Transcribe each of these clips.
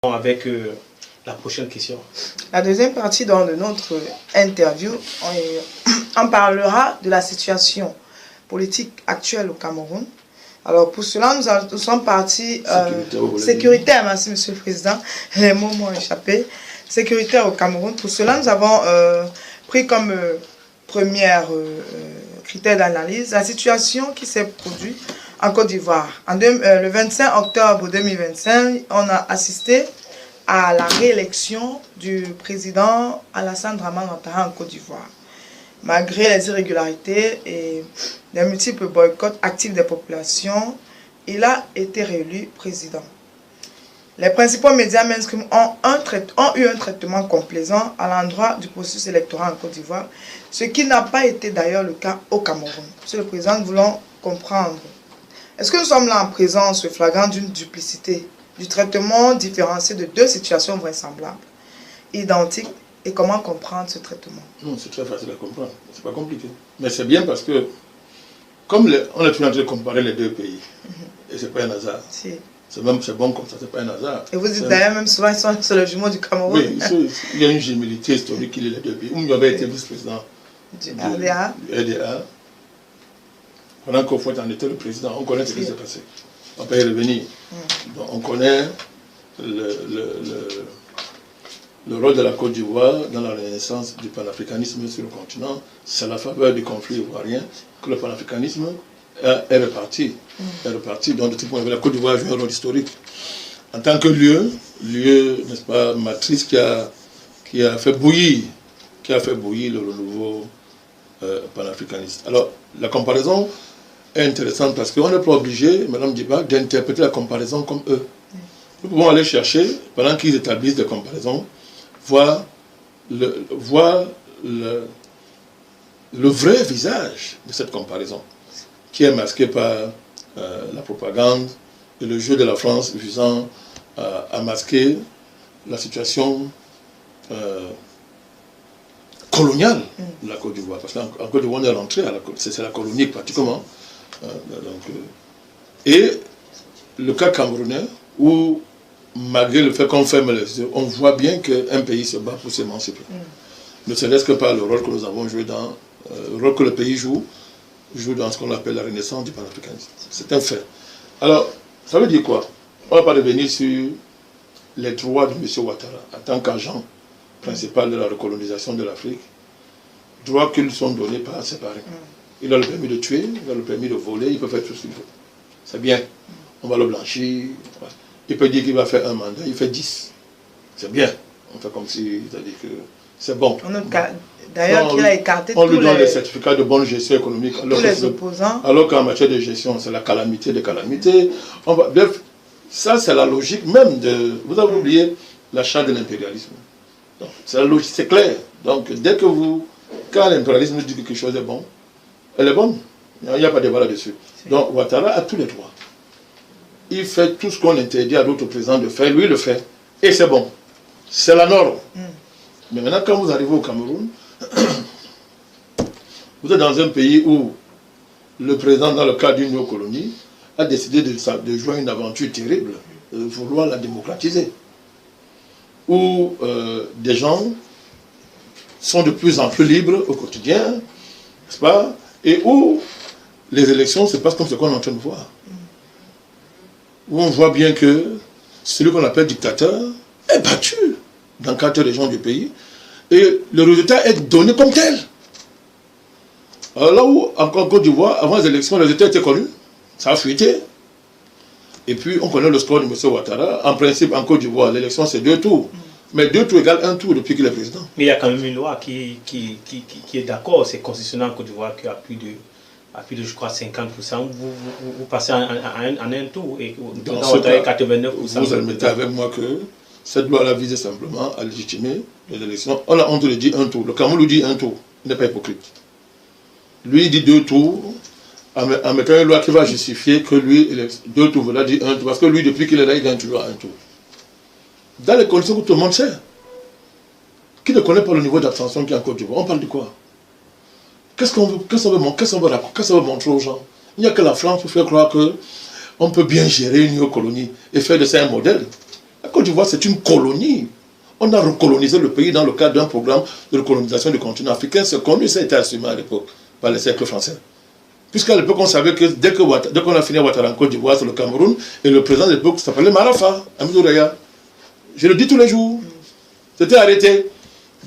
Avec la prochaine question. La deuxième partie de notre interview, on parlera de la situation politique actuelle au Cameroun. Alors pour cela, nous sommes partis sécuritaire, merci Monsieur le Président, les mots m'ont échappé, sécuritaire au Cameroun. Pour cela, nous avons pris comme première critère d'analyse la situation qui s'est produite en Côte d'Ivoire. Le 25 octobre 2025, on a assisté à la réélection du président Alassane Dramane Ouattara en Côte d'Ivoire. Malgré les irrégularités et les multiples boycotts actifs des populations, il a été réélu président. Les principaux médias mainstream ont eu un traitement complaisant à l'endroit du processus électoral en Côte d'Ivoire, ce qui n'a pas été d'ailleurs le cas au Cameroun. Monsieur le Président, nous voulons comprendre. Est-ce que nous sommes là en présence flagrante d'une duplicité, du traitement différencié de deux situations vraisemblables, identiques, et comment comprendre ce traitement? Non, c'est très facile à comprendre, c'est pas compliqué. Mais c'est bien parce que, comme on est toujours en train de comparer les deux pays, et c'est pas un hasard. Si. C'est bon comme ça, c'est pas un hasard. Et vous dites d'ailleurs même souvent, ils sont sur le jumeau du Cameroun. Oui, il y a une gémilité historique qu'il y a les deux pays. Où il avait été vice-président du RDA. Pendant qu'au fond, on était le président, on connaît ce qui s'est passé. On peut y revenir. Donc, on connaît le rôle de la Côte d'Ivoire dans la renaissance du panafricanisme sur le continent. C'est la faveur du conflit ivoirien que le panafricanisme est reparti. Donc, de tout point de vue, la Côte d'Ivoire joue un rôle historique. En tant que lieu, n'est-ce pas, matrice qui a fait bouillir le renouveau panafricaniste. Alors, la comparaison est intéressante parce qu'on n'est pas obligé, Mme Diba, d'interpréter la comparaison comme eux. Nous pouvons aller chercher, pendant qu'ils établissent des comparaisons, voir le vrai visage de cette comparaison, qui est masqué par la propagande et le jeu de la France visant à masquer la situation coloniale de la Côte d'Ivoire. Parce qu'en Côte d'Ivoire, on est rentré, c'est la colonie pratiquement. Et le cas camerounais, où malgré le fait qu'on ferme les yeux, on voit bien qu'un pays se bat pour s'émanciper. Ne serait-ce que par le rôle que nous avons joué dans, le rôle que le pays joue dans ce qu'on appelle la renaissance du panafricanisme. C'est un fait. Alors, ça veut dire quoi? On ne va pas revenir sur les droits de M. Ouattara en tant qu'agent principal de la recolonisation de l'Afrique, droits qui lui sont donnés par ses parents. Il a le permis de tuer, il a le permis de voler, il peut faire tout ce qu'il veut. C'est bien. On va le blanchir. Il peut dire qu'il va faire un mandat, il fait 10. C'est bien. On fait comme si, c'est-à-dire que c'est bon. D'ailleurs, qu'il a écarté on lui donne les certificats de bonne gestion économique. Tous les opposants. Alors qu'en matière de gestion, c'est la calamité des calamités. Bref, ça c'est la logique même de... Vous avez oublié la charte de l'impérialisme. C'est la logique, c'est clair. Donc, dès que quand l'impérialisme dit que quelque chose est bon, elle est bonne. Il n'y a pas de débat là-dessus. Donc, Ouattara a tous les droits. Il fait tout ce qu'on interdit à d'autres présidents de faire, lui il le fait. Et c'est bon. C'est la norme. Mais maintenant, quand vous arrivez au Cameroun, vous êtes dans un pays où le président, dans le cadre d'une néocolonie, a décidé de jouer une aventure terrible, de vouloir la démocratiser. Où des gens sont de plus en plus libres au quotidien, n'est-ce pas? Et où les élections se passent comme ce qu'on est en train de voir. Où on voit bien que celui qu'on appelle dictateur est battu dans 4 régions du pays et le résultat est donné comme tel. Alors là où, en Côte d'Ivoire, avant les élections, le résultat était connu, ça a fuité. Et puis on connaît le score de M. Ouattara. En principe, en Côte d'Ivoire, l'élection c'est 2 tours. Mais 2 tours égale 1 tour depuis qu'il est président. Mais il y a quand même une loi qui est d'accord, c'est constitutionnel en Côte d'Ivoire qui a plus de, je crois, 50%. Vous passez en un tour et dans 89%. Vous admettez avec moi que cette loi-là visait simplement à légitimer les élections. On te le dit 1 tour. Le Cameroun lui dit 1 tour. Il n'est pas hypocrite. Lui, il dit 2 tours en mettant une loi qui va justifier que lui, 2 tours, il a dit 1 tour. Parce que lui, depuis qu'il est là, il gagne toujours 1 tour. Dans les conditions que tout le monde sait. Qui ne connaît pas le niveau d'abstention qui est en Côte d'Ivoire? On parle de quoi? qu'est-ce qu'on veut montrer aux gens? Il n'y a que la France pour faire croire qu'on peut bien gérer une néocolonie et faire de ça un modèle. La Côte d'Ivoire, c'est une colonie. On a recolonisé le pays dans le cadre d'un programme de recolonisation du continent africain. C'est connu, ça a été assumé à l'époque par les cercles français. Puisqu'à l'époque, on savait que dès qu'on a fini Ouattara en Côte d'Ivoire, c'est le Cameroun, et le président de l'époque s'appelait Marafa, Amidou Raya. Je le dis tous les jours. C'était arrêté.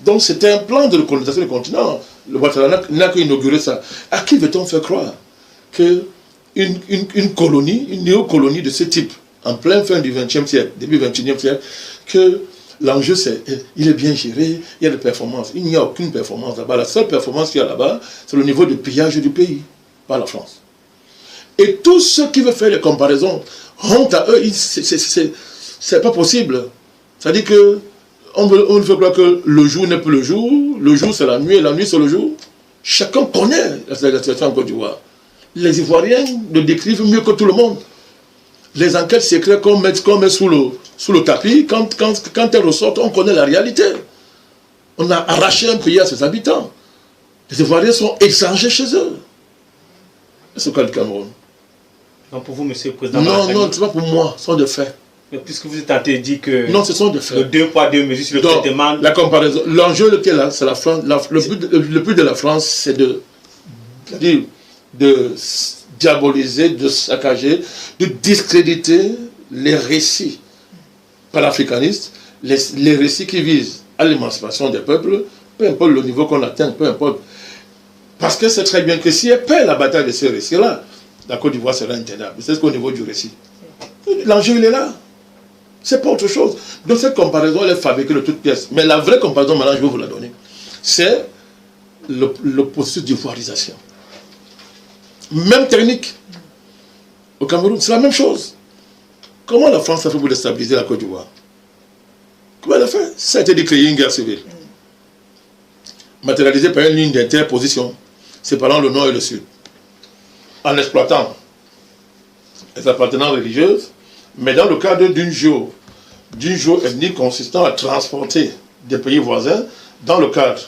Donc c'était un plan de recolonisation du continent. Le Ouattara n'a qu'inauguré ça. À qui veut-on faire croire qu'une colonie, une néocolonie de ce type, en plein fin du XXe siècle, début XXIe siècle, que l'enjeu c'est, il est bien géré, il y a des performances. Il n'y a aucune performance là-bas. La seule performance qu'il y a là-bas, c'est le niveau de pillage du pays par la France. Et tous ceux qui veulent faire les comparaisons, honte à eux, c'est pas possible. C'est-à-dire que on veut croire que le jour n'est plus le jour c'est la nuit, et la nuit c'est le jour. Chacun connaît la situation en Côte d'Ivoire. Les Ivoiriens le décrivent mieux que tout le monde. Les enquêtes secrètes qu'on met sous le tapis, quand elles ressortent, on connaît la réalité. On a arraché un pays à ses habitants. Les Ivoiriens sont échangés chez eux. C'est quoi le Cameroun? Non, pour vous, monsieur le président. Non, c'est pas pour moi, ce sont des faits. Mais puisque vous êtes tenté de dire que. Non, ce sont des faits. Le 2 poids 2 mesures sur le traitement. La comparaison. L'enjeu lequel là, c'est la France. Le but de la France, c'est de diaboliser, de saccager, de discréditer les récits panafricanistes, les récits qui visent à l'émancipation des peuples, peu importe le niveau qu'on atteint, peu importe. Parce que c'est très bien que si elle perd la bataille de ces récits-là, la Côte d'Ivoire sera intenable. C'est ce qu'au niveau du récit. L'enjeu, il est là. C'est pas autre chose. Donc cette comparaison, elle est fabriquée de toutes pièces. Mais la vraie comparaison, maintenant, je vais vous la donner. C'est le processus d'ivoirisation. Même technique. Au Cameroun, c'est la même chose. Comment la France a fait pour déstabiliser la Côte d'Ivoire? Comment elle a fait? Ça a été de créer une guerre civile. Matérialisée par une ligne d'interposition séparant le nord et le sud. En exploitant les appartenances religieuses, mais dans le cadre d'une géo-ethnie consistant à transporter des pays voisins dans le cadre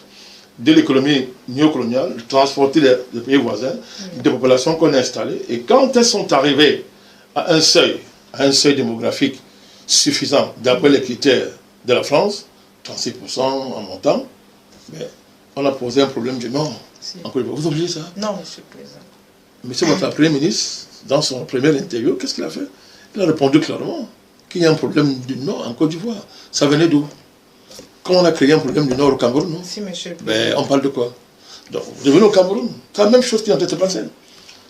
de l'économie néocoloniale, transporter des pays voisins, des populations qu'on a installées, et quand elles sont arrivées à un seuil démographique suffisant d'après les critères de la France, 36% en montant, mais on a posé un problème du Nord. Si. Vous oubliez ça? Non, monsieur le président. Monsieur votre Premier ministre, dans son premier interview, qu'est-ce qu'il a fait? Il a répondu clairement qu'il y a un problème du Nord en Côte d'Ivoire. Ça venait d'où? Quand on a créé un problème du Nord au Cameroun, non? Si, monsieur le président. Ben, on parle de quoi? Donc, vous revenez au Cameroun, c'est la même chose qui est en train de se passer.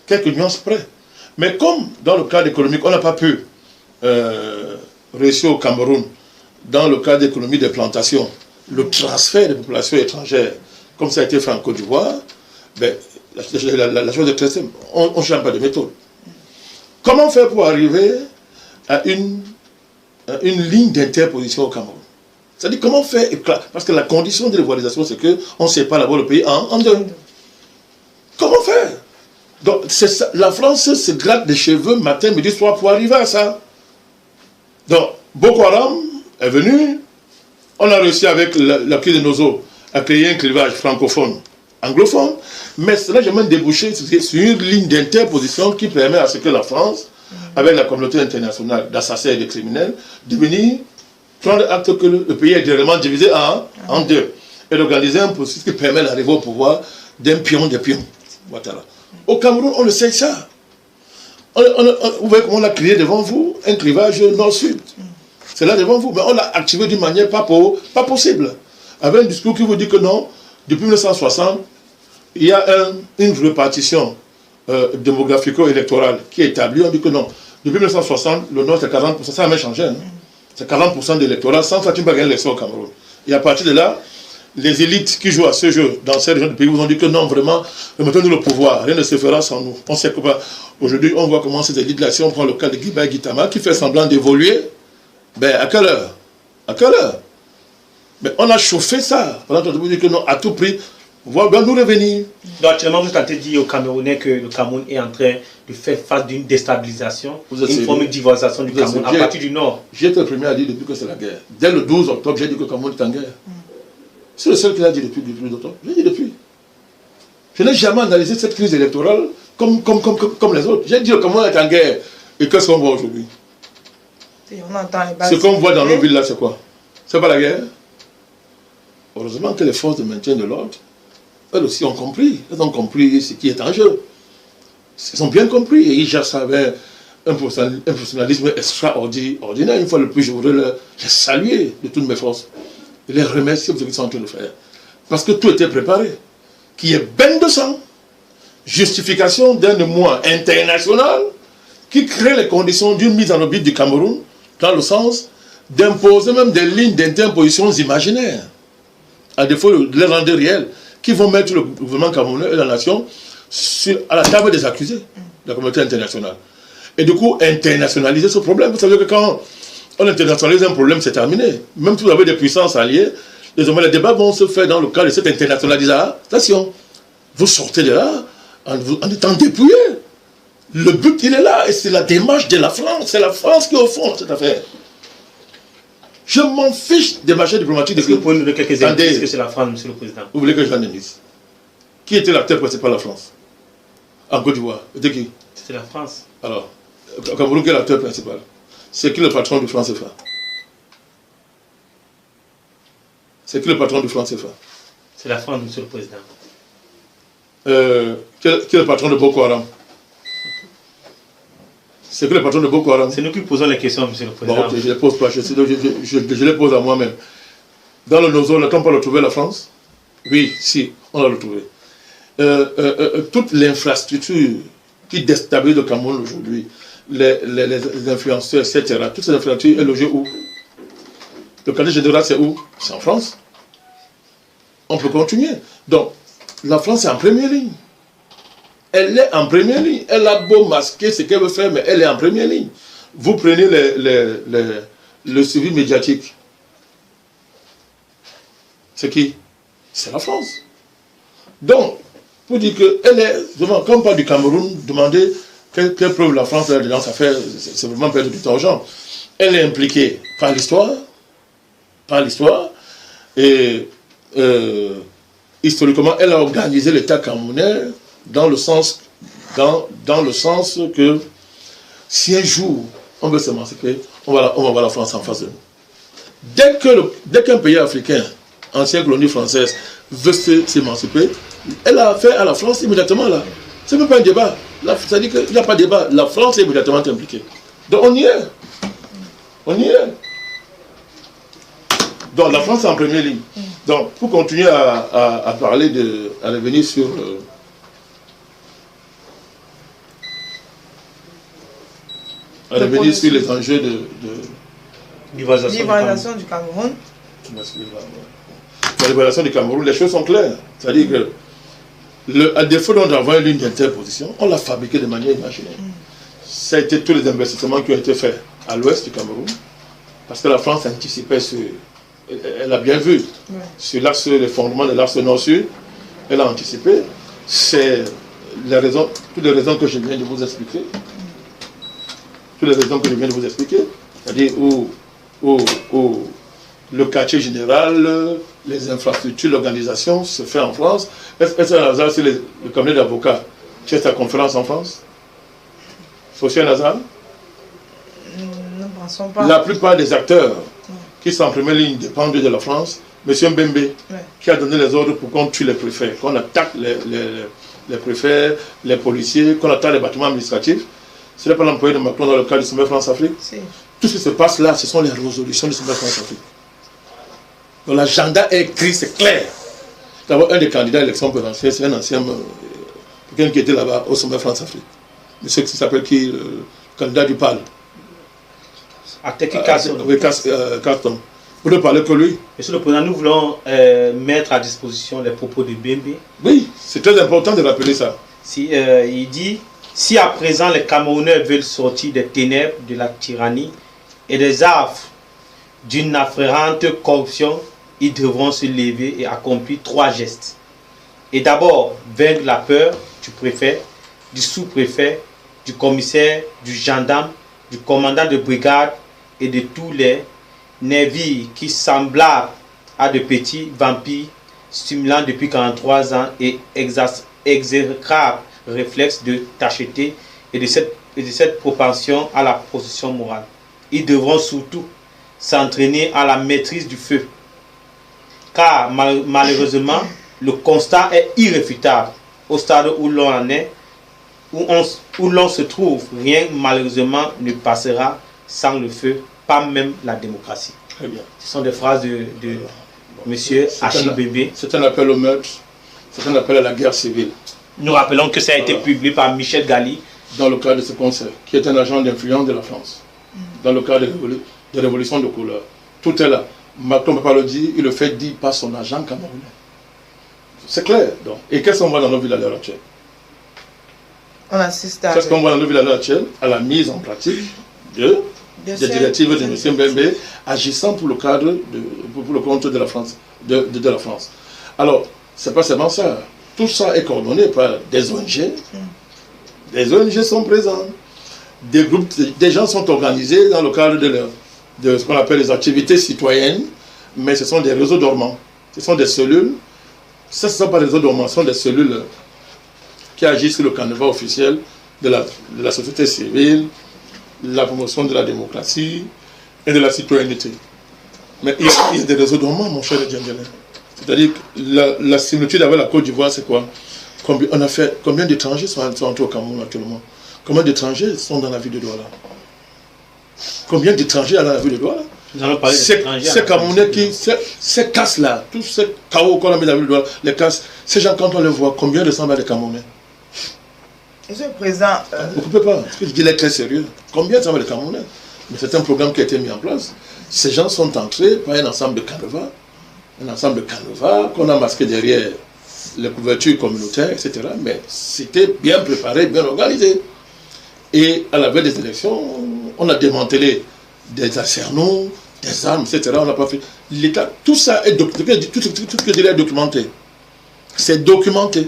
Quelques nuances près. Mais comme dans le cadre économique, on n'a pas pu réussir au Cameroun, dans le cadre d'économie des plantations, le transfert des populations étrangères, comme ça a été fait en Côte d'Ivoire, ben, la chose est très simple. On ne change pas de méthode. Comment faire pour arriver à une ligne d'interposition au Cameroun? C'est-à-dire comment faire, parce que la condition de l'évaluation, c'est qu'on sépare d'abord le pays en deux. Comment faire? Donc, ça, la France se gratte les cheveux matin, midi, soir pour arriver à ça. Donc, Boko Haram est venu, on a réussi avec l'appui de nos eaux à créer un clivage francophone, anglophone, mais cela n'a jamais débouché sur une ligne d'interposition qui permet à ce que la France, avec la communauté internationale d'assassins et de criminels, de venir prendre acte que le pays est directement divisé en deux et d'organiser un processus qui permet d'arriver au pouvoir d'un pion des pions. Voilà. Au Cameroun, on le sait ça. Vous voyez comment on a créé devant vous un clivage nord-sud. C'est là devant vous, mais on l'a activé d'une manière pas possible. Avec un discours qui vous dit que non, depuis 1960, il y a une répartition démographico-électorale qui est établie. On dit que non, depuis 1960, le Nord c'est 40%, ça n'a jamais changé. Hein. C'est 40% d'électorat, sans faire une bagarre d'élection au Cameroun. Et à partir de là, les élites qui jouent à ce jeu dans ces régions du pays vous ont dit que non, vraiment, remettons-nous le pouvoir, rien ne se fera sans nous. On sait que aujourd'hui, on voit comment ces élites-là, si on prend le cas de Guiba et Guitama, qui fait semblant d'évoluer, ben à quelle heure? À quelle heure? Mais on a chauffé ça. Pendant qu'on dit que non, à tout prix, on va bien nous revenir. Donc actuellement, vous tentez de dire aux Camerounais que le Cameroun est en train de faire face d'une déstabilisation, une forme d'ivoirisation du Cameroun à partir du Nord. J'ai été le premier à dire depuis que c'est la guerre. Dès le 12 octobre, j'ai dit que le Cameroun est en guerre. C'est le seul qui l'a dit depuis le 12 octobre. J'ai dit depuis. Je n'ai jamais analysé cette crise électorale comme les autres. J'ai dit le Cameroun est en guerre. Et qu'est-ce qu'on voit aujourd'hui? Ce qu'on voit dans nos villes là, c'est quoi? C'est pas la guerre? Heureusement que les forces de maintien de l'ordre, elles aussi ont compris. Elles ont compris ce qui est en jeu. Ils ont bien compris. Et ils gèrent ça avec un professionnalisme extraordinaire. Une fois de plus, je voudrais les saluer de toutes mes forces. Et les remercier pour ce qu'ils sont en train de faire. Parce que tout était préparé. Qui est bain de sang, justification d'un émoi international qui crée les conditions d'une mise en orbite du Cameroun dans le sens d'imposer même des lignes d'interposition imaginaires, à défaut de les rendre réelles, qui vont mettre le gouvernement camerounais et la nation à la table des accusés de la communauté internationale. Et du coup, internationaliser ce problème. Vous savez que quand on internationalise un problème, c'est terminé. Même si vous avez des puissances alliées, désormais, les débats vont se faire dans le cadre de cette internationalisation. Vous sortez de là en étant dépouillé. Le but, il est là, et c'est la démarche de la France. C'est la France qui est au fond de cette affaire. Je m'en fiche des marchés diplomatiques. Est-ce que vous pouvez nous donner quelques indices que c'est la France, Monsieur le Président? Vous voulez que je l'analyse? Qui était l'acteur principal de la France en Côte d'Ivoire? C'était qui? C'était la France. Alors, au Cameroun, quel est l'acteur principal? C'est qui le patron du franc CFA? C'est qui le patron du franc CFA? C'est la France, Monsieur le Président. Qui est le patron de Boko Haram? C'est qui le patron de Boko Haram? C'est nous qui posons les questions, Monsieur le Président. Bon, ok, je ne les pose pas, je les pose à moi-même. Dans le Nozo, n'a-t-on pas retrouvé la France? Oui, si, on l'a retrouvé. Toute l'infrastructure qui déstabilise le Cameroun aujourd'hui, les influenceurs, etc., toute cette infrastructure est logée où? Le quartier général, c'est où? C'est en France. On peut continuer. Donc, la France est en première ligne. Elle est en première ligne. Elle a beau masquer ce qu'elle veut faire, mais elle est en première ligne. Vous prenez le suivi médiatique. C'est qui? C'est la France. Donc, pour dire qu'elle est, quand on parle du Cameroun, demandez quelle preuve la France a dans sa affaire, c'est vraiment perdre du temps aux gens. Elle est impliquée par l'histoire, et historiquement, elle a organisé l'État camerounais dans le sens que si un jour on veut s'émanciper, on va voir la France en face de nous. Dès qu'un pays africain, ancienne colonie française, veut s'émanciper, elle a affaire à la France immédiatement là. Ce n'est même pas un débat. C'est-à-dire qu'il n'y a pas de débat. La France est immédiatement impliquée. Donc on y est. On y est. Donc la France est en première ligne. Donc pour continuer à parler à revenir sur les enjeux de libéralisation du Cameroun. La libération du Cameroun, les choses sont claires. C'est-à-dire que à défaut d'avoir une ligne d'interposition, on l'a fabriqué de manière imaginaire. Ça a été tous les investissements qui ont été faits à l'ouest du Cameroun, parce que la France anticipait elle a bien vu, sur l'axe, les fondements de l'axe nord-sud, elle a anticipé. C'est toutes les raisons que je viens de vous expliquer. C'est-à-dire où le quartier général, les infrastructures, l'organisation se fait en France. Est-ce un hasard si le cabinet d'avocats fait sa conférence en France? C'est aussi un hasard? Ne pensons pas. La plupart des acteurs qui sont en première ligne dépendent de la France. M. Mbembe, qui a donné les ordres pour qu'on tue les préfets, qu'on attaque les préfets, les policiers, qu'on attaque les bâtiments administratifs. Ce n'est pas l'employé de Macron dans le cadre du sommet France-Afrique. Tout ce qui se passe là, ce sont les résolutions du sommet France-Afrique. Donc l'agenda est écrit, c'est clair. D'abord, un des candidats à l'élection présidentielle, c'est un ancien, quelqu'un qui était là-bas au sommet France-Afrique. Monsieur qui s'appelle qui, le candidat du PAL. Carton. Vous ne parlez que lui. Monsieur le Président, nous voulons mettre à disposition les propos de Mbembe. Oui, c'est très important de rappeler ça. Il dit, si à présent les Camerounais veulent sortir des ténèbres de la tyrannie et des affres d'une affrérante corruption, ils devront se lever et accomplir 3 gestes. Et d'abord, vaincre la peur du préfet, du sous-préfet, du commissaire, du gendarme, du commandant de brigade et de tous les navires qui, semblables à de petits vampires, stimulant depuis 43 ans et exécrable réflexe de tacheté et de cette propension à la possession morale. Ils devront surtout s'entraîner à la maîtrise du feu. Car malheureusement, le constat est irréfutable. Au stade où l'on en est, où l'on se trouve, rien malheureusement ne passera sans le feu, pas même la démocratie. Très bien. Ce sont des phrases de M. Achille Bébé. C'est un appel au meurtre, c'est un appel à la guerre civile. Nous rappelons que ça a été publié par Michel Gali. Dans le cadre de ce concert, qui est un agent d'influence de la France. Dans le cadre de révolution de couleur. Tout est là. Macron ne peut pas le dire, il le fait dire par son agent camerounais. C'est clair. Donc. Et qu'est-ce qu'on voit dans nos villes à l'heure actuelle? On assiste à... Qu'est-ce qu'on voit dans nos villes à l'heure actuelle? À la mise en pratique des directives de M. Mbembe agissant pour le cadre, pour le compte de la France. De la France. Alors, c'est pas seulement ça. Tout ça est coordonné par des ONG. Des ONG sont présents. Des groupes, des gens sont organisés dans le cadre de ce qu'on appelle les activités citoyennes, mais ce sont des réseaux dormants. Ce sont des cellules. Ça, ce ne sont pas des réseaux dormants, ce sont des cellules qui agissent sur le canevas officiel de la société civile, la promotion de la démocratie et de la citoyenneté. Mais il y a des réseaux dormants, mon cher Djangele. C'est-à-dire que la similitude avec la Côte d'Ivoire, c'est quoi? Combien d'étrangers sont entrés au Cameroun actuellement? Combien d'étrangers sont dans la ville de Douala? Combien d'étrangers dans la ville de Douala? Ces Camerounais qui, ces casses-là, tous ces chaos qu'on a mis dans la ville de Douala, les casses, ces gens, quand on les voit, combien ressemblent à des Camerounais? Monsieur le Président... Vous ne pouvez pas, parce que je dis les très sérieux. Combien ressemblent à des Camerounais? Mais c'est un programme qui a été mis en place. Ces gens sont entrés par un ensemble de canevas. Un ensemble de canevas qu'on a masqué derrière les couvertures communautaires, etc. Mais c'était bien préparé, bien organisé. Et à la veille des élections, on a démantelé des arsenaux, des armes, etc. On n'a pas fait. L'État, tout ça est documenté. Tout ce que je dirais est documenté. C'est documenté.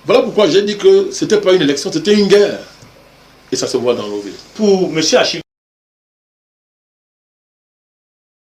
Voilà pourquoi j'ai dit que ce n'était pas une élection, c'était une guerre. Et ça se voit dans nos villes. Pour M. Achille